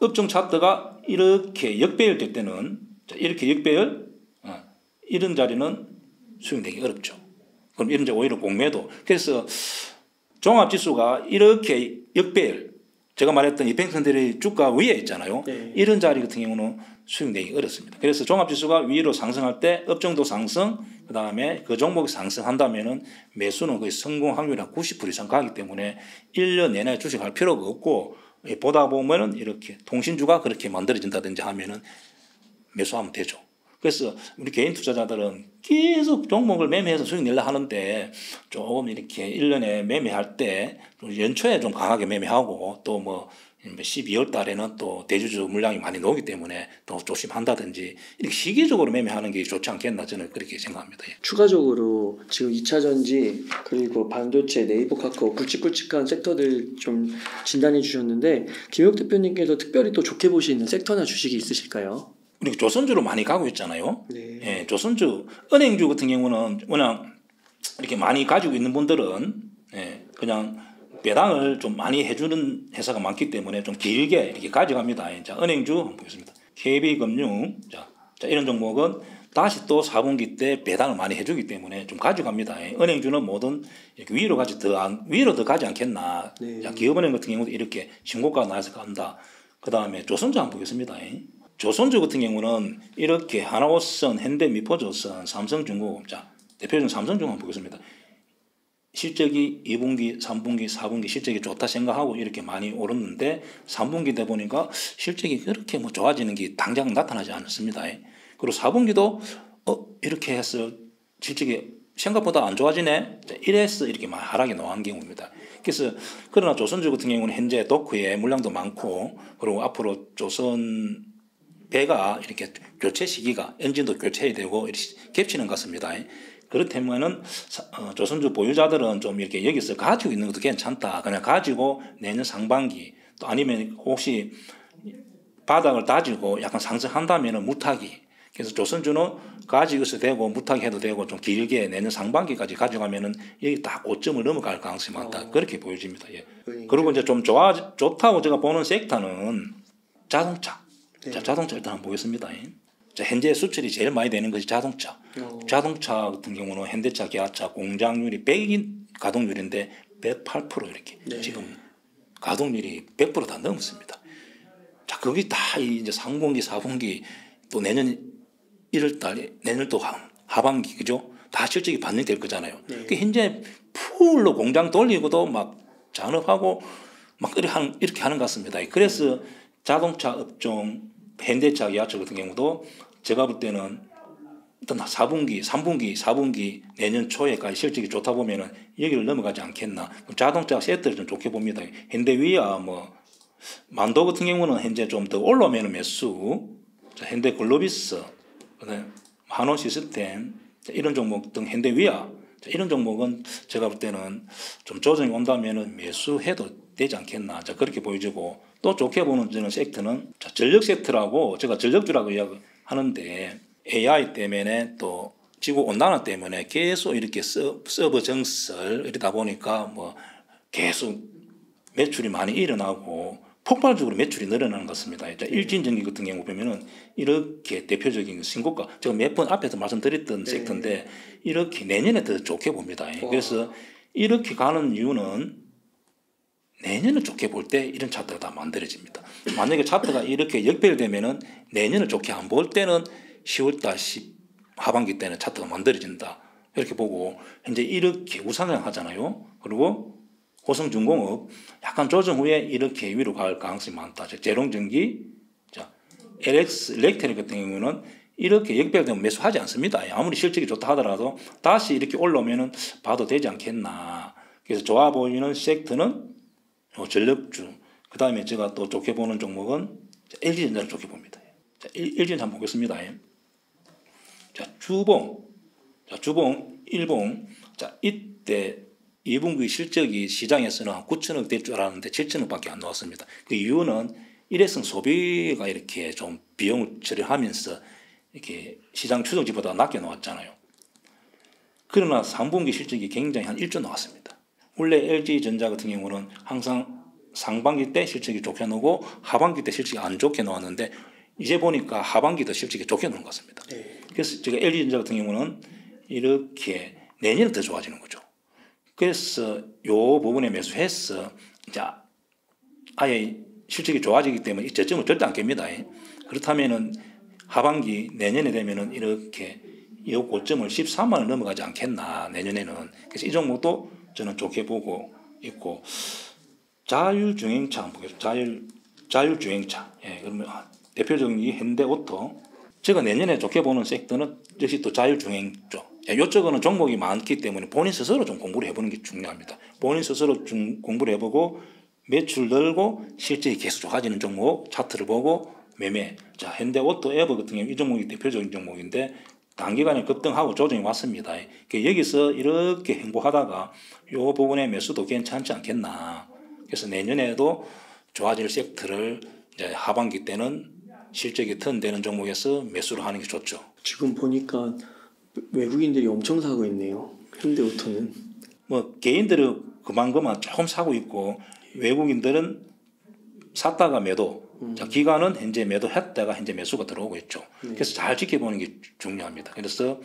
업종 차트가 이렇게 역배열 될 때는 이렇게 역배열 이런 자리는 수익내기 어렵죠. 그럼 이런 자리 오히려 공매도. 그래서 종합지수가 이렇게 역배열 제가 말했던 이평선들이 주가 위에 있잖아요. 네. 이런 자리 같은 경우는 수익내기 어렵습니다. 그래서 종합지수가 위로 상승할 때 업종도 상승, 그 다음에 그 종목이 상승한다면은 매수는 거의 성공 확률이 한 90% 이상 가기 때문에 1년 내내 주식할 필요가 없고 보다 보면은 이렇게 통신주가 그렇게 만들어진다든지 하면은 매수하면 되죠. 그래서 우리 개인 투자자들은 계속 종목을 매매해서 수익 내려 하는데 조금 이렇게 1년에 매매할 때 연초에 좀 강하게 매매하고 또 뭐 12월 달에는 또 대주주 물량이 많이 나오기 때문에 더 조심한다든지 이렇게 시기적으로 매매하는 게 좋지 않겠나 저는 그렇게 생각합니다. 예. 추가적으로 지금 2차전지 그리고 반도체, 네이버, 카카오 굵직굵직한 섹터들 좀 진단해 주셨는데 김혁 대표님께서 특별히 또 좋게 보시는 섹터나 주식이 있으실까요? 우리 조선주로 많이 가고 있잖아요. 네. 예, 조선주, 은행주 같은 경우는 워낙 이렇게 많이 가지고 있는 분들은 예, 그냥 배당을 좀 많이 해주는 회사가 많기 때문에 좀 길게 이렇게 가져갑니다. 자, 은행주 한번 보겠습니다. KB금융, 자, 이런 종목은 다시 또 4분기 때 배당을 많이 해주기 때문에 좀 가져갑니다. 은행주는 뭐든 이렇게 위로 더 가지 않겠나. 네. 자, 기업은행 같은 경우도 이렇게 신고가 나서 간다. 그 다음에 조선주 한번 보겠습니다. 조선주 같은 경우는 이렇게 하나오선, 현대미포조선, 삼성중공업, 자, 대표적인 삼성중공업 보겠습니다. 실적이 2분기, 3분기, 4분기 실적이 좋다 생각하고 이렇게 많이 오르는데 3분기 돼 보니까 실적이 그렇게 뭐 좋아지는 게 당장 나타나지 않습니다. 그리고 4분기도 이렇게 해서 실적이 생각보다 안 좋아지네. 이래서 이렇게 막 하락이 나온 경우입니다. 그래서 그러나 조선주 같은 경우는 현재 도크에 물량도 많고 그리고 앞으로 조선 배가 이렇게 교체 시기가 엔진도 교체해야 되고 이렇게 겹치는 것 같습니다. 그렇다면은 조선주 보유자들은 좀 이렇게 여기서 가지고 있는 것도 괜찮다. 그냥 가지고 내년 상반기 또 아니면 혹시 바닥을 다지고 약간 상승한다면은 무타기. 그래서 조선주는 가지고 있어도 되고 무타기 해도 되고 좀 길게 내년 상반기까지 가져가면은 여기 딱 고점을 넘어갈 가능성이 많다. 그렇게 보여집니다. 예. 그리고 이제 좀 좋다고 제가 보는 섹터는 자동차. 네. 자, 자동차 일단 한번 보겠습니다. 자, 현재 수출이 제일 많이 되는 것이 자동차. 자동차 같은 경우는 현대차, 기아차 공장률이 100인 가동률인데 108% 이렇게 네. 지금 가동률이 100% 다 넘습니다. 자, 거기 다 이제 상분기, 4분기 또 내년 1월달, 내년 또 하반기 그죠? 다 실적이 반영될 거잖아요. 네. 그 현재 풀로 공장 돌리고도 막 잔업하고 막 이렇게 하는 것 같습니다. 그래서 자동차 업종 현대차, 기아차 같은 경우도 제가 볼 때는 일단 4분기, 3분기, 4분기 내년 초에까지 실적이 좋다 보면은 여기를 넘어가지 않겠나. 자동차 세트를 좀 좋게 봅니다. 현대위아 뭐 만도 같은 경우는 현재 좀 더 올라오면 매수. 자, 현대글로비스, 그다음에 한원시스템 이런 종목 등 현대위아 이런 종목은 제가 볼 때는 좀 조정이 온다면은 매수해도 되지 않겠나. 자, 그렇게 보여지고 또 좋게 보는 저는 섹터는 자, 전력 섹터라고 제가 전력주라고 이야기하는데 AI 때문에 또 지구 온난화 때문에 계속 이렇게 서버 정설 이러다 보니까 뭐 계속 매출이 많이 일어나고 폭발적으로 매출이 늘어나는 것 같습니다. 일진전기 같은 경우 보면은 이렇게 대표적인 신고가 제가 몇 번 앞에서 말씀드렸던 섹터인데 이렇게 내년에 더 좋게 봅니다. 그래서 이렇게 가는 이유는 내년을 좋게 볼 때 이런 차트가 다 만들어집니다. 만약에 차트가 이렇게 역별되면은 내년을 좋게 안 볼 때는 10월달 하반기 때는 차트가 만들어진다. 이렇게 보고 현재 이렇게 우상향 하잖아요. 그리고 호성중공업 약간 조정 후에 이렇게 위로 갈 가능성이 많다. 제롱전기, 자, LX 렉테리 같은 경우는 이렇게 역별되면 매수하지 않습니다. 아무리 실적이 좋다 하더라도 다시 이렇게 올라오면은 봐도 되지 않겠나. 그래서 좋아 보이는 섹터는 전력주. 그 다음에 제가 또 좋게 보는 종목은 LG전자를 좋게 봅니다. 자, LG전자 한번 보겠습니다. 자, 주봉, 일봉. 자, 이때 2분기 실적이 시장에서는 9천억 될 줄 알았는데 7천억밖에 안 나왔습니다. 그 이유는 일회성 소비가 이렇게 좀 비용을 처리하면서 이렇게 시장 추정치보다 낮게 나왔잖아요. 그러나 3분기 실적이 굉장히 한 1조 나왔습니다. 원래 LG전자 같은 경우는 항상 상반기 때 실적이 좋게 나오고 하반기 때 실적이 안 좋게 나왔는데 이제 보니까 하반기 때 실적이 좋게 나온 것 같습니다. 그래서 제가 LG전자 같은 경우는 이렇게 내년에 더 좋아지는 거죠. 그래서 요 부분에 매수해서 자 아예 실적이 좋아지기 때문에 이 저점을 절대 안 깹니다. 그렇다면은 하반기 내년에 되면은 이렇게 이 고점을 13만 원 넘어가지 않겠나 내년에는. 그래서 이 종목도 저는 좋게 보고 있고 자율주행차 한번 보겠습니다. 자율주행차. 그러면 대표적인 이 현대오토. 제가 내년에 좋게 보는 섹터는 역시 또 자율주행 쪽. 이쪽은 종목이 많기 때문에 본인 스스로 좀 공부를 해보는 게 중요합니다. 본인 스스로 공부를 해보고 매출 늘고 실적이 계속 좋아지는 종목 차트를 보고 매매. 자, 현대오토 에버 같은 경우 이 종목이 대표적인 종목인데 단기간에 급등하고 조정이 왔습니다. 여기서 이렇게 행보하다가 이 부분의 매수도 괜찮지 않겠나. 그래서 내년에도 좋아질 섹터를 이제 하반기 때는 실적이 턴되는 종목에서 매수를 하는 게 좋죠. 지금 보니까 외국인들이 엄청 사고 있네요. 현대오토는. 뭐 개인들은 그만그만 조금 사고 있고 외국인들은 샀다가 매도. 자, 기관은 현재 매도했다가 현재 매수가 들어오고 있죠. 그래서 잘 지켜보는 게 중요합니다. 그래서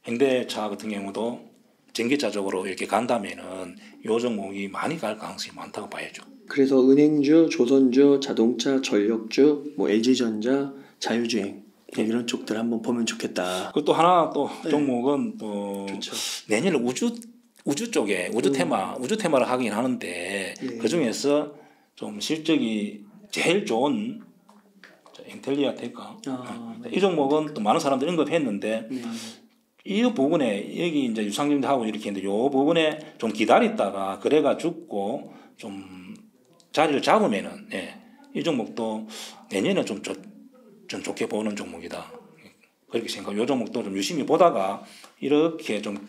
현대차 같은 경우도 전기차적으로 이렇게 간다면은 요 종목이 많이 갈 가능성이 많다고 봐야죠. 그래서 은행주, 조선주, 자동차, 전력주, 뭐 LG전자, 자율주행 이런 쪽들 한번 보면 좋겠다. 그또 하나 또 종목은 또 좋죠. 내년에 우주 쪽에 우주 테마를 하긴 하는데 그 중에서 좀 실적이 제일 좋은 인텔리아 테크. 이 종목은 또 많은 사람들이 언급했는데 이 부분에 여기 이제 유상증자하고 이렇게 했는데 이 부분에 좀 기다렸다가 거래가 죽고 좀 자리를 잡으면은 이 종목도 내년에 좀 좋게 보는 종목이다. 그렇게 생각해요. 이 종목도 좀 유심히 보다가 이렇게 좀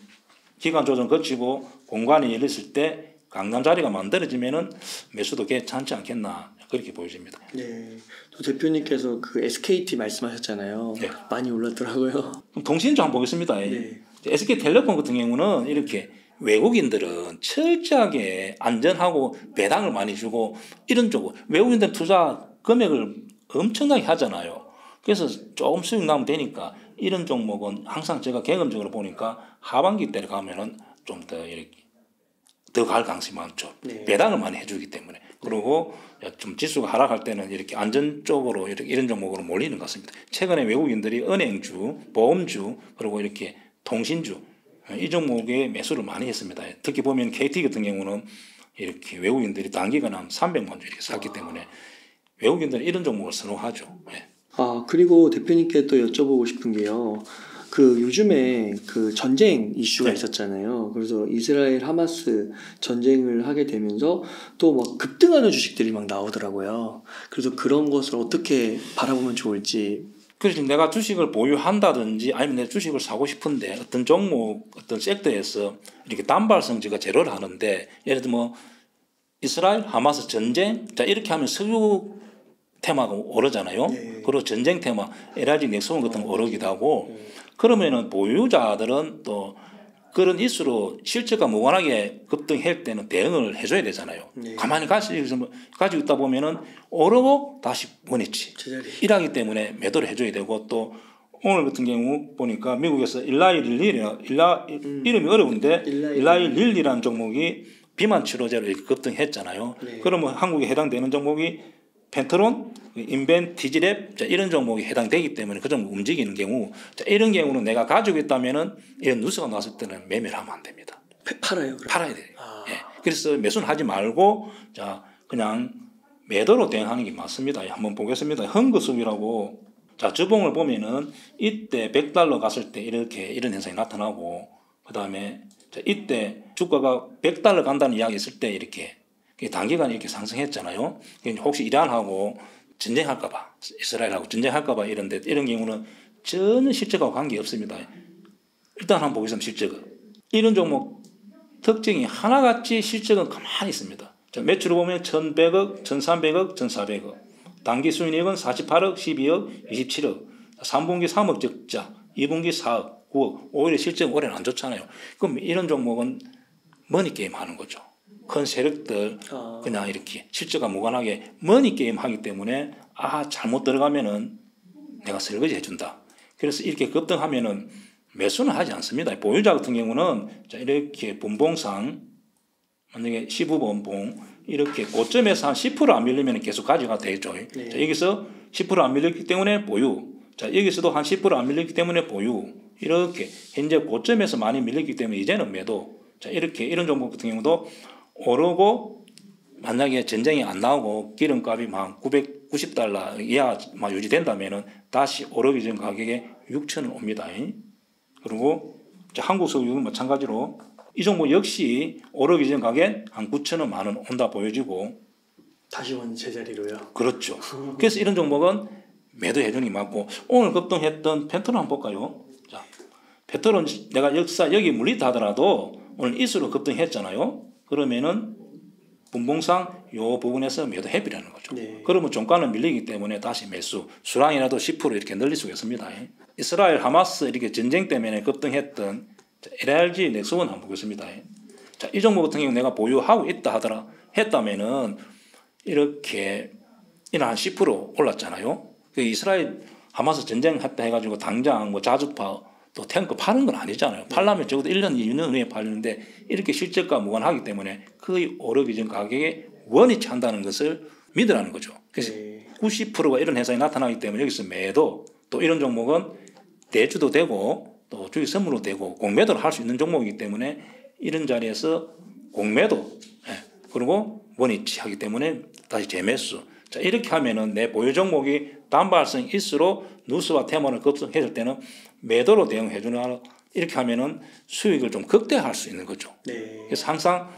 기간 조정 거치고 공간이 열렸을 때 강남 자리가 만들어지면은 매수도 괜찮지 않겠나 그렇게 보여집니다. 네, 또 대표님께서 그 SKT 말씀하셨잖아요. 네. 많이 올랐더라고요. 그럼 통신주 한번 보겠습니다. 네. SK텔레콤 같은 경우는 이렇게 외국인들은 철저하게 안전하고 배당을 많이 주고 이런 쪽으로 외국인들 투자 금액을 엄청나게 하잖아요. 그래서 조금 수익 나면 되니까 이런 종목은 항상 제가 경험적으로 보니까 하반기 때 가면은 좀 더 이렇게 더 갈 가능성이 많죠. 네. 배당을 많이 해주기 때문에. 그리고 좀 지수가 하락할 때는 이렇게 안전 쪽으로 이런 종목으로 몰리는 것 같습니다. 최근에 외국인들이 은행주, 보험주, 그리고 이렇게 통신주 이 종목에 매수를 많이 했습니다. 특히 보면 KT 같은 경우는 이렇게 외국인들이 단기간에 한 300만 주 이렇게 샀기 때문에 외국인들은 이런 종목을 선호하죠. 그리고 대표님께 또 여쭤보고 싶은 게요. 그 요즘에 그 전쟁 이슈가 있었잖아요. 그래서 이스라엘 하마스 전쟁을 하게 되면서 또 막 급등하는 주식들이 막 나오더라고요. 그래서 그런 것을 어떻게 바라보면 좋을지. 그래서 내가 주식을 보유한다든지 아니면 내 주식을 사고 싶은데 어떤 종목, 어떤 섹터에서 이렇게 단발성지가 제로를 하는데 예를 들면 뭐 이스라엘 하마스 전쟁 자 이렇게 하면 석유 테마가 오르잖아요. 그리고 전쟁 테마 LG 넥스원 같은 거 오르기도 하고 그러면은 보유자들은 또 그런 이슈로 실적과 무관하게 급등할 때는 대응을 해줘야 되잖아요. 가만히 가지고 있다 보면은 오르고 다시 원위치 일하기 때문에 매도를 해줘야 되고 또 오늘 같은 경우 보니까 미국에서 이름이 어려운데 일라이 릴리라는 종목이 비만 치료제로 이렇게 급등했잖아요. 그러면 한국에 해당되는 종목이 펜트론, 인벤티지랩 이런 종목이 해당되기 때문에 그 종목 움직이는 경우 이런 경우는 내가 가지고 있다면은 이런 뉴스가 나왔을 때는 매매를 하면 안 됩니다. 팔아요? 팔아야 돼요. 그래서 매수는 하지 말고 자 그냥 매도로 대응하는 게 맞습니다. 한번 보겠습니다. 헝거숲이라고 자 주봉을 보면은 이때 $100 갔을 때 이런 현상이 나타나고 그 다음에 이때 주가가 $100 간다는 이야기 있을 때 이렇게 단기간에 이렇게 상승했잖아요. 혹시 이란하고 전쟁할까봐 이스라엘하고 전쟁할까봐 이런데 이런 경우는 전혀 실적하고 관계없습니다. 일단 한번 보겠습니다. 실적은 이런 종목 특징이 하나같이 실적은 가만히 있습니다. 매출을 보면 1,100억, 1,300억, 1,400억 단기 수익액은 48억, 12억, 27억 3분기 3억 적자 2분기 4억, 9억 오히려 실적은 올해는 안 좋잖아요. 그럼 이런 종목은 머니게임 하는 거죠. 큰 세력들 그냥 이렇게 실적과 무관하게 머니게임 하기 때문에 잘못 들어가면은 내가 설거지 해준다. 그래서 이렇게 급등하면은 매수는 하지 않습니다. 보유자 같은 경우는 이렇게 분봉상 만약에 15분봉 이렇게 고점에서 한 10% 안 밀리면 계속 가져가 되죠. 자, 여기서 10% 안 밀렸기 때문에 보유. 자, 여기서도 한 10% 안 밀렸기 때문에 보유. 이렇게 현재 고점에서 많이 밀렸기 때문에 이제는 매도. 자, 이렇게 이런 종목 같은 경우도 오르고 만약에 전쟁이 안 나오고 기름값이 막 900 $90 이하만 유지된다면은 다시 오르기 전 가격에 6,000원 옵니다. 그리고 한국 석유는 마찬가지로 이 종목 역시 오르기 전 가격 한 9,000원, 10,000원 온다 보여지고 다시 원 제자리로요. 그렇죠. 그래서 이런 종목은 매도 해주는 게 맞고 오늘 급등했던 펜트론 한번 볼까요? 자, 펜트론 내가 역사 여기 물리다 하더라도 오늘 이수로 급등했잖아요. 그러면은 분봉상 이 부분에서 매도 해비라는 거죠. 네. 그러면 종가는 밀리기 때문에 다시 매수, 수량이라도 10% 이렇게 늘릴 수가 있습니다. 이스라엘 하마스 이렇게 전쟁 때문에 급등했던 LRG 넥스원 한번 보겠습니다. 자, 이 종목 같은 경우 내가 보유하고 있다 했다면은 이렇게 한 10% 올랐잖아요. 그 이스라엘 하마스 전쟁 했다 해가지고 당장 뭐 자주파 또 탱크 파는 건 아니잖아요. 팔려면 적어도 1년, 2년 후에 팔리는데 이렇게 실적과 무관하기 때문에 거의 오르기 전 가격에 원위치 한다는 것을 믿으라는 거죠. 그래서 90%가 이런 회사에 나타나기 때문에 여기서 매도 또 이런 종목은 대주도 되고 또 주식 선물도 되고 공매도를 할 수 있는 종목이기 때문에 이런 자리에서 공매도 그리고 원위치 하기 때문에 다시 재매수. 자, 이렇게 하면은 내 보유 종목이 단발성 일수록 누수와 테마를 급등했을 때는 매도로 대응해 주나 이렇게 하면은 수익을 좀 극대화할 수 있는 거죠. 네. 그래서 항상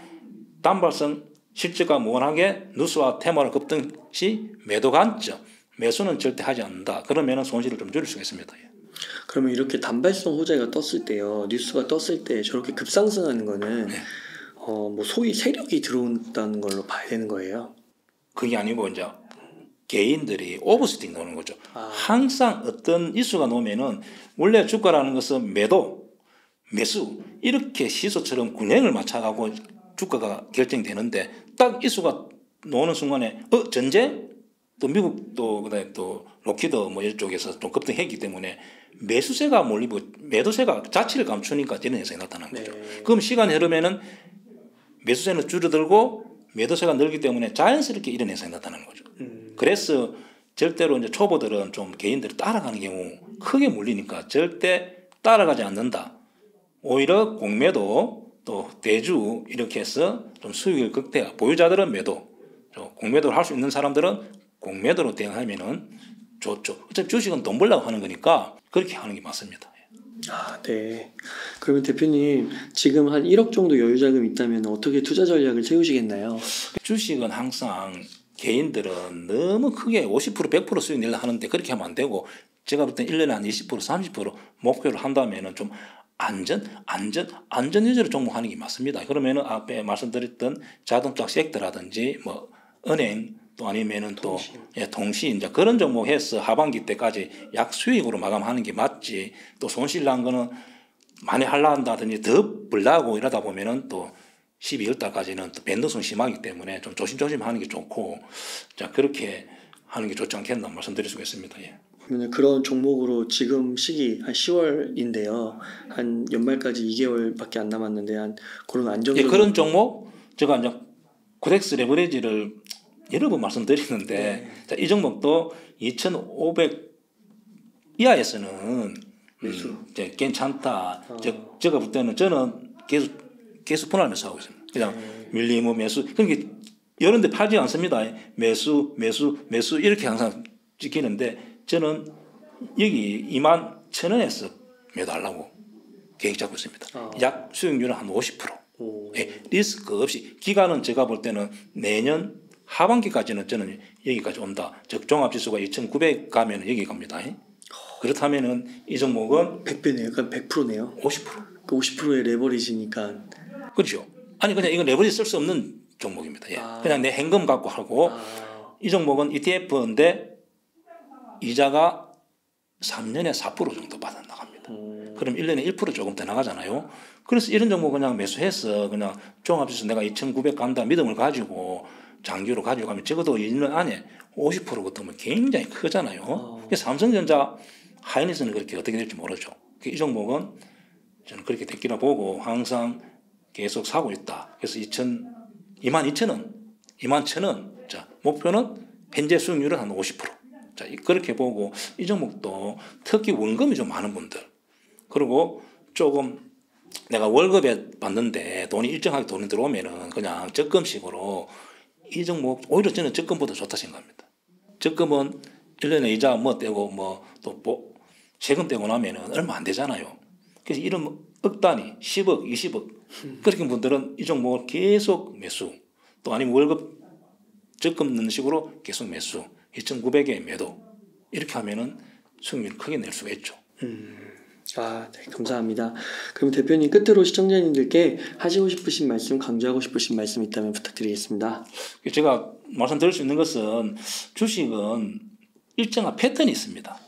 단발성 실적과 무관하게 누수와 테마를 급등 시 매도 관점, 매수는 절대 하지 않는다. 그러면은 손실을 좀 줄일 수가 있습니다. 그러면 이렇게 단발성 호재가 떴을 때요, 뉴스가 떴을 때 저렇게 급상승하는 거는 뭐 소위 세력이 들어온다는 걸로 봐야 되는 거예요. 그게 아니고 이제 개인들이 오버스팅 노는 거죠. 항상 어떤 이슈가 나오면은 원래 주가라는 것은 매도, 매수 이렇게 시소처럼 균형을 맞춰가고 주가가 결정되는데 딱 이슈가 나오는 순간에 전쟁? 또 미국도 그다음에 또 로키드 뭐 이쪽에서 좀 급등했기 때문에 매수세가 몰리고 매도세가 자치를 감추니까 이런 현상이 나타나는 거죠. 그럼 시간이 흐르면은 매수세는 줄어들고 매도세가 늘기 때문에 자연스럽게 이런 현상이 나타나는 거죠. 그래서 절대로 이제 초보들은 좀 개인들이 따라가는 경우 크게 물리니까 절대 따라가지 않는다. 오히려 공매도 또 대주 이렇게 해서 좀 수익을 극대화. 보유자들은 매도, 공매도를 할 수 있는 사람들은 공매도로 대응하면은 좋죠. 어차피 주식은 돈 벌려고 하는 거니까 그렇게 하는 게 맞습니다. 네. 그러면 대표님 지금 한 1억 정도 여유 자금 있다면 어떻게 투자 전략을 세우시겠나요? 주식은 항상 개인들은 너무 크게 50% 100% 수익 내려 하는데 그렇게 하면 안 되고 제가 볼 때 1년에 한 20% 30% 목표를 한다면은 좀 안전 위주로 종목하는 게 맞습니다. 그러면은 앞에 말씀드렸던 자동차 섹터라든지 뭐 은행 또 아니면은 또 통신 이제 그런 종목 해서 하반기 때까지 약 수익으로 마감하는 게 맞지. 또 손실 난 거는 많이 할라 한다든지 더 벌라고 이러다 보면은 또 12월 달까지는 또 변동성 심하기 때문에 좀 조심조심 하는 게 좋고 자 그렇게 하는 게 좋지 않겠나 말씀드릴 수가 있습니다. 예. 그러면 그런 종목으로 지금 시기 한 10월인데요. 한 연말까지 2개월밖에 안 남았는데 한 그런 안정적인 그런 종목 제가 이제 코덱스 레버리지를 여러 번 말씀드리는데 자, 이 종목도 2,500 이하에서는 이제 괜찮다. 제가 볼 때는 저는 계속 분할매수 하고 있습니다. 그냥 밀리면 매수. 그러니까 이런 데 팔지 않습니다. 매수 이렇게 항상 찍히는데 저는 여기 21,000원에서 매도하려고 계획 잡고 있습니다. 약 수익률은 한 50%. 예, 리스크 없이 기간은 제가 볼 때는 내년 하반기까지는 저는 여기까지 온다. 즉 종합지수가 2,900 가면 여기 갑니다. 그렇다면은 이 종목은 100배네요. 그러니까 100%네요. 50%. 그 50%의 레버리지니까. 그렇죠. 아니 그냥 이건 레버리지 쓸 수 없는 종목입니다. 예. 그냥 내 현금 갖고 하고 이 종목은 ETF인데 이자가 3년에 4% 정도 받아 나갑니다. 그럼 1년에 1% 조금 더 나가잖아요. 그래서 이런 종목 그냥 매수해서 그냥 종합지수 내가 2,900 간다 믿음을 가지고 장기로 가지고 가면 적어도 1년 안에 50% 같으면 굉장히 크잖아요. 삼성전자 하이닉스는 그렇게 어떻게 될지 모르죠. 이 종목은 저는 그렇게 됐기라 보고 항상 계속 사고 있다. 그래서 21,000원. 자, 목표는 현재 수익률은 한 50%. 자, 그렇게 보고 이 종목도 특히 원금이 좀 많은 분들 그리고 조금 내가 월급에 받는데 돈이 일정하게 돈이 들어오면은 그냥 적금식으로 이 종목 오히려 저는 적금보다 좋다 생각합니다. 적금은 1년에 이자 뭐 떼고 뭐 또 세금 떼고 나면은 얼마 안 되잖아요. 그래서 이런 억 단위 10억 20억 그렇게 분들은 이 종목을 계속 매수 또 아니면 월급 적금 넣는 식으로 계속 매수 2,900에 매도 이렇게 하면은 수익률을 크게 낼 수가 있죠. 네, 감사합니다. 그럼 대표님 끝으로 시청자님들께 하시고 싶으신 말씀, 강조하고 싶으신 말씀 있다면 부탁드리겠습니다. 제가 말씀드릴 수 있는 것은 주식은 일정한 패턴이 있습니다.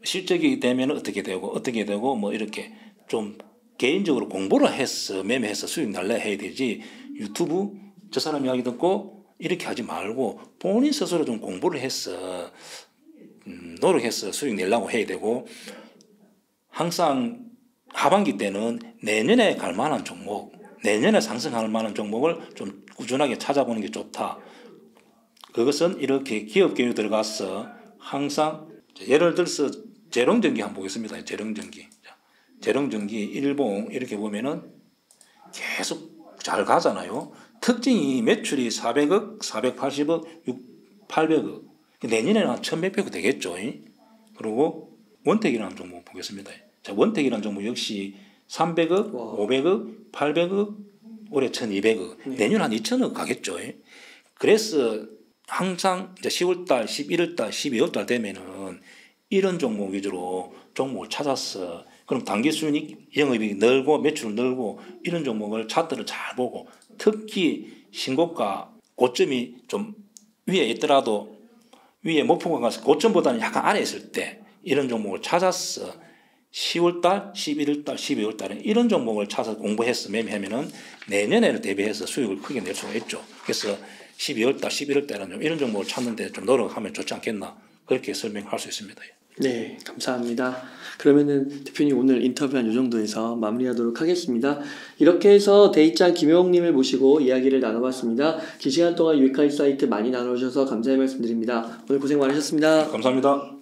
실적이 되면 어떻게 되고 뭐 이렇게 좀 개인적으로 공부를 해서 매매해서 수익 날려 해야 되지 유튜브 저 사람 이야기 듣고 이렇게 하지 말고 본인 스스로 좀 공부를 해서 노력해서 수익 내려고 해야 되고 항상 하반기 때는 내년에 갈 만한 종목, 내년에 상승할 만한 종목을 좀 꾸준하게 찾아보는 게 좋다. 그것은 이렇게 기업 계획 들어가서 항상 예를 들어서 재롱전기 한번 보겠습니다. 재롱전기 일봉 이렇게 보면은 계속 잘 가잖아요. 특징이 매출이 400억, 480억, 800억. 내년에는 한 1,100억 되겠죠. 그리고 원택이라는 종목 보겠습니다. 자, 원택이라는 종목 역시 300억, 500억, 800억, 올해 1,200억. 내년 한 2,000억 가겠죠. 그래서 항상 이제 10월달, 11월달, 12월달 되면은 이런 종목 위주로 종목을 찾았어. 그럼 단기 순이익 영업이익이 늘고 매출 늘고 이런 종목을 차트를 잘 보고 특히 신고가 고점이 좀 위에 있더라도 위에 목표가 가서 고점보다는 약간 아래에 있을 때 이런 종목을 찾았어. 10월달, 11월달, 12월달에 이런 종목을 찾아서 공부해서 매매하면은 내년에를 대비해서 수익을 크게 낼 수가 있죠. 그래서 12월달, 11월달에는 좀 이런 종목을 찾는데 좀 노력하면 좋지 않겠나 그렇게 설명할 수 있습니다. 네, 감사합니다. 그러면은 대표님 오늘 인터뷰한 이 정도에서 마무리하도록 하겠습니다. 이렇게 해서 데이짱 김용님을 모시고 이야기를 나눠봤습니다. 긴 시간 동안 유익한 사이트 많이 나눠주셔서 감사의 말씀드립니다. 오늘 고생 많으셨습니다. 감사합니다.